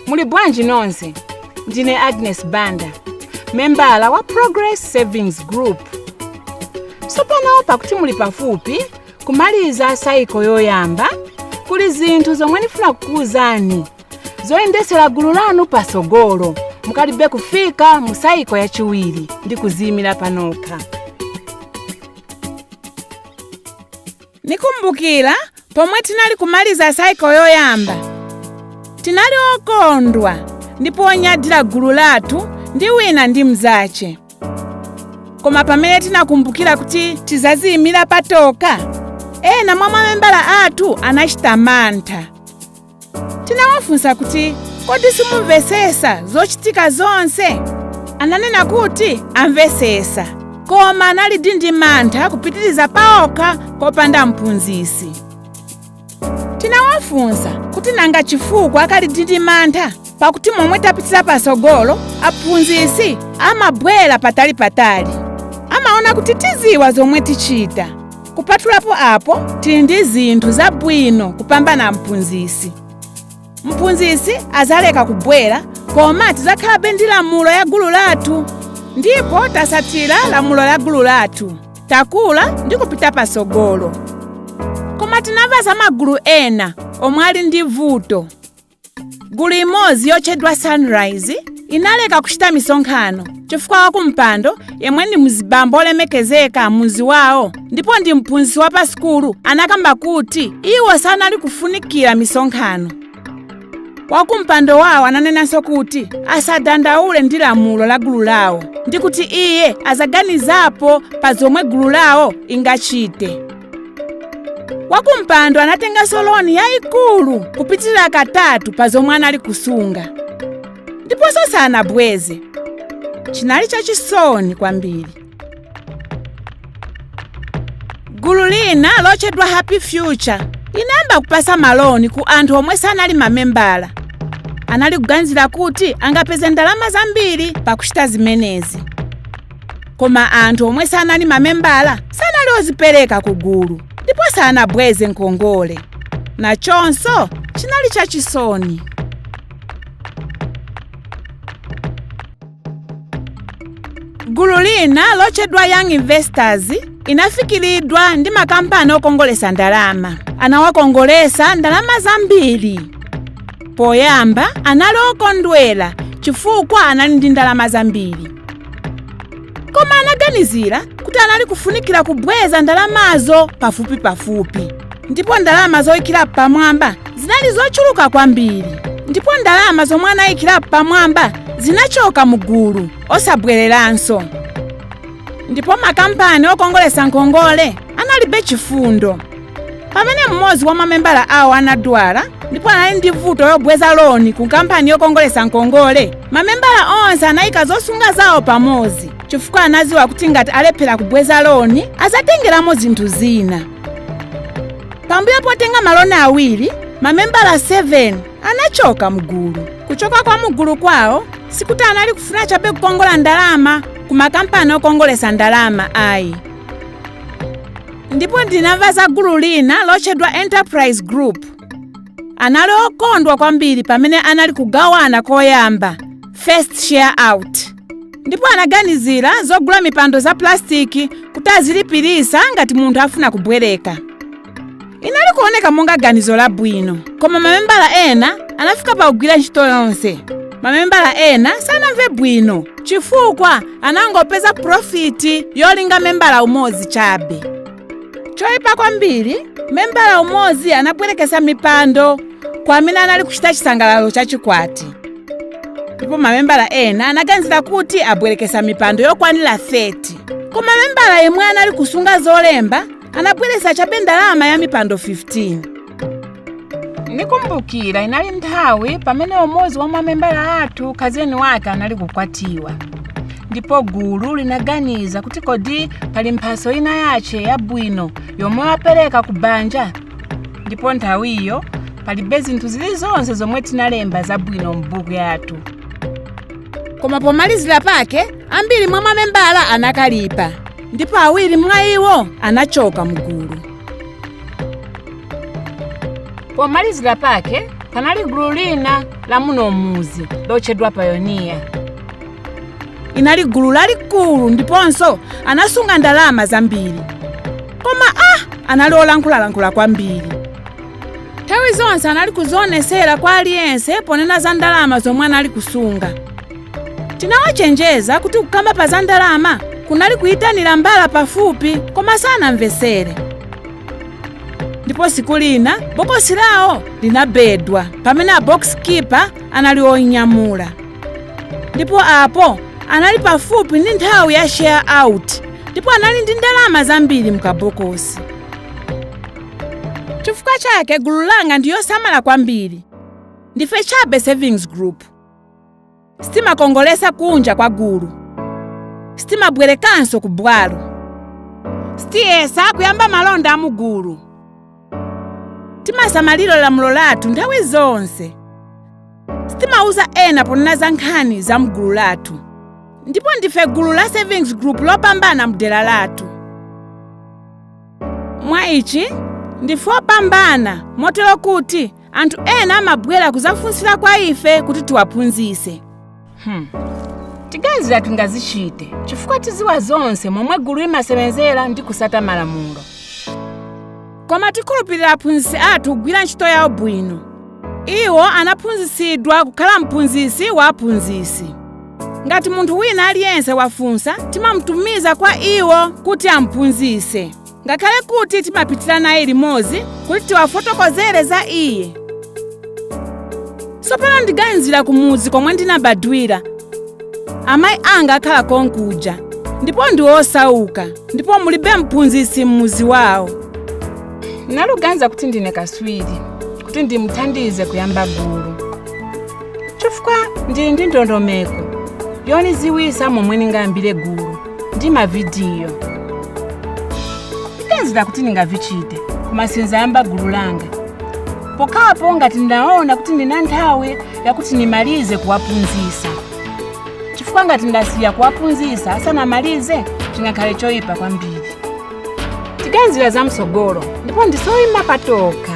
Muli bwanji nonse, ndine Agnes Banda, membala wa Progress Savings Group. Sopano pakuti muli pafupi kumaliza saiko yoyamba, kuli zinthu zomwe ndifuna kukuwuzani zoyendesera gulu lanu pasogolo mukalibe kufika mu saiko yachiwiri ndi kuziyimira panokha. Nikumbukira pomwe tinali kumaliza saiko yoyamba, tinali okondwa ndipo onyadira gulu lathu ndi wina ndi mzache. Koma pamene tinakumbukira kuti tizaziyimira patoka, ena mwa mamembala athu anachita mantha. Tinawafunsa kuti kodi simumvesesa zochitika zonse? Ananena kuti amvesesa, koma anali ndi mantha kupitiriza paokha kopanda mphunzisi. Tinawafunsa kuti nanga chifukwa akali ndi mantha pakuti momwe tapitira pasogolo aphunzisi amabwera patali. Amaona kuti tiziwa zomwe tichita. Kupatulapo apo tili ndi zinthu zabwino kupambana mphunzisi. Mphunzisi azaleka kubwera, koma tizakhalabe ndi lamulo ya gulu lathu. Ndipo tasatira lamulo la gulu lathu, takula ndi kupita pasogolo. Koma tinamva za magulu ena omwe ali ndi vuto. Gulu imodzi yotchedwa Sunrise inaleka kuchita misonkhano chifukwa wakumpando yemwe ndi mzibambo olemekezeka muzi wawo ndipo ndi mphunzisi wa paskulu anakamba kuti iwo sanali kufunikira misonkhano. Wakumpando wawo ananenanso kuti asadandaule ndi lamulo la gulu lawo ndi kuti iye azaganizapo pa zomwe gulu lawo ingachite. Wakumpando anatenga soloni yayikulu kupitirira katatu pa zomwe anali kusunga. Ndipo sanabweze. Chinali chachisoni kwambiri. Gulu lina lotchedwa Happy Future inayamba kupasa maloni ku anthu omwe sanali mamembala. Anali kuganizira kuti angapeze ndalama zambiri pakuchita zimenezi. Koma anthu omwe sanali mamembala sanali ozipereka ku gulu, ndipo sanabweze nkongole. Nachonso chinali chachisoni. Gulu lina lotchedwa Young Investors inafikiridwa ndi makampani okongolesa ndalama. Anawakongolesa ndalama zambiri. Poyamba anali okondwera chifukwa anali ndi ndalama zambiri. Koma anaganizira kuti anali kufunikira kubweza ndalamazo pafupi. Ndipo ndalama zoyikira pamwamba zinali zochuluka kwambiri. Ndipo ndalama zomwe anayikira pamwamba zinachoka mu gulu osabwereranso. Ndipo makampani okongolesa nkongole analibe chifundo. Pamene mmodzi wa mamembala awo anadwala ndipo anali ndi vuto yobweza loni ku kampani yokongolesa nkongole, mamembala onse anayika zosunga zawo pamodzi chifukwa anaziwa kuti ngati alephera kubweza loni azatengeramo zinthu zina. Pambuyo potenga maloni awiri, mamembala 7 anachoka mugulu. Kuchoka kwa mugulu kwawo sikuti anali kufuna chabe kukongola ndalama ku makampani okongolesa ndalama ayi. Ndipo ndinamva za gulu lina lotchedwa Enterprise Group. Anali okondwa kwambiri pamene anali kugawana koyamba, first share out. Ndipo anaganizira zogula mipando za plastiki kuti azilipirisa ngati munthu afuna kubwereka. Inali kuoneka monga ganizo labwino, koma mamembala ena anafika pa kugwira ntchito yonse. Mamembala ena sanamve bwino chifukwa anangopeza profiti yolinga membala umodzi chabe. Choyipa kwambiri, membala umodzi anabwerekesa mipando kwa amene anali kuchita chisangalalo chachikwati. Ndipo mamembala ena anaganizira kuti abwerekesa mipando yokwanira 30. Koma membala yemwe anali kusunga zolemba anabweresa chabe ndalama ya mipando 15. Nikumbukira inali nthawi pamene umodzi wa mamembala athu kazeni wake anali kukwatiwa. ndipo gulu linaganiza kuti kodi pali mphaso ina yace yabwino yomwe wapereka ku banja, ndipo nthawiyo palibe zinthu zilizonse zomwe tinalemba zabwino m'buku yathu. Koma pomalizira pake ambiri mwa mamembala anakalipa, ndipo awiri mwa iwo anachoka mgulu. Pomalizira pake panali gulu lina la muno muzi lotchedwa Pioneer. Inali gulu lalikulu ndiponso anasunga ndalama zambiri. Koma anali olankhula kwambiri. Nthawi zonse anali kuzionesera kwa aliyense ponena za ndalama zomwe anali kusunga. Tinawachenjeza kuti kukamba pa za ndalama kunali kuyitanira mbala pafupi, koma sanamvesere. Ndipo siku lina bokosi lawo linabedwa pamene a box keeper anali oinyamula. Ndipo apo anali pafupi ndi nthawi ya share out, ndipo anali ndi ndalama zambiri mkabokosi. Chifukwa chake gulu langa ndiyo samala kwambiri. Ndife chabe savings group. Sitimakongolesa kunja kwa gulu. Sitimabwerekanso ku bwalo. Sitiyesa kuyamba malonda a mugulu. Timasamalira lamulo lathu nthawi zonse. Sitimauza ena ponena za nkhani za mgulu lathu. Ndipo ndife gulu la savings group lopambana mdera lathu. Mwa ichi ndife opambana motero kuti anthu ena amabwera kuzafunsira kwa ife kuti tiwaphunzise. Tiganizira tingazichite chifukwa tiziwa zonse momwe gulu limasebenzera ndi kusata malamulo. Koma tikhulupirira aphunzisi athu kugwira ntchito yawo bwino. Iwo anaphunzisidwa kukhala mphunzisi wa aphunzisi. Ngati munthu wina aliyense wafunsa, timamutumiza kwa iwo kuti amphunzise. Ngakhale kuti timapitira naye limodzi kuti tiwafotokozere za iye. Sopano ndiganizira kumudzi komwe ndinabadwira. Amayi anga akhala konkuja, ndipo ndi osauka, ndipo mulibe mphunzisi mmuzi wawo. Naluganiza kuti ndine kaswiri, kuti ndimuthandize kuyamba gulu. Chifukwa ndili ndi ndondomeko yoniziwisa momwe ndingayambire gulu ndi mavidiyo. Ndiganizira kuti ndingavichite koma sinzayamba gulu langa. Pokapo ngati ndaona kuti ndina nthawi yakuti nimalize kuwaphunzisa. Chifukwa ngati ndasiya kuwaphunzisa asanamalize chingakhale choyipa kwambiri. Tiganizira za msogolo ndipo ndisoyima patoka.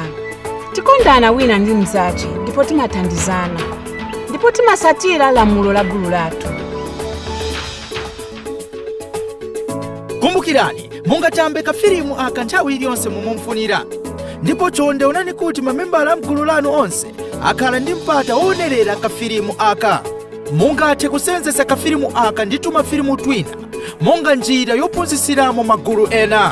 Tikondana wina ndi mzache ndipo timathandizana. Ndipo timasatira lamulo la gulu lathu. Kumbukirani, mungatambe kafilimu aka nthawi iliyonse mumumfunira. Ndipo chonde onani kuti mamembala mgulu lanu onse akhala ndi mpata wonerera kafilimu aka. Mungathe kusenzesa kafilimu aka ndi tumafilimu twina monga njira yophunzisiramo magulu ena.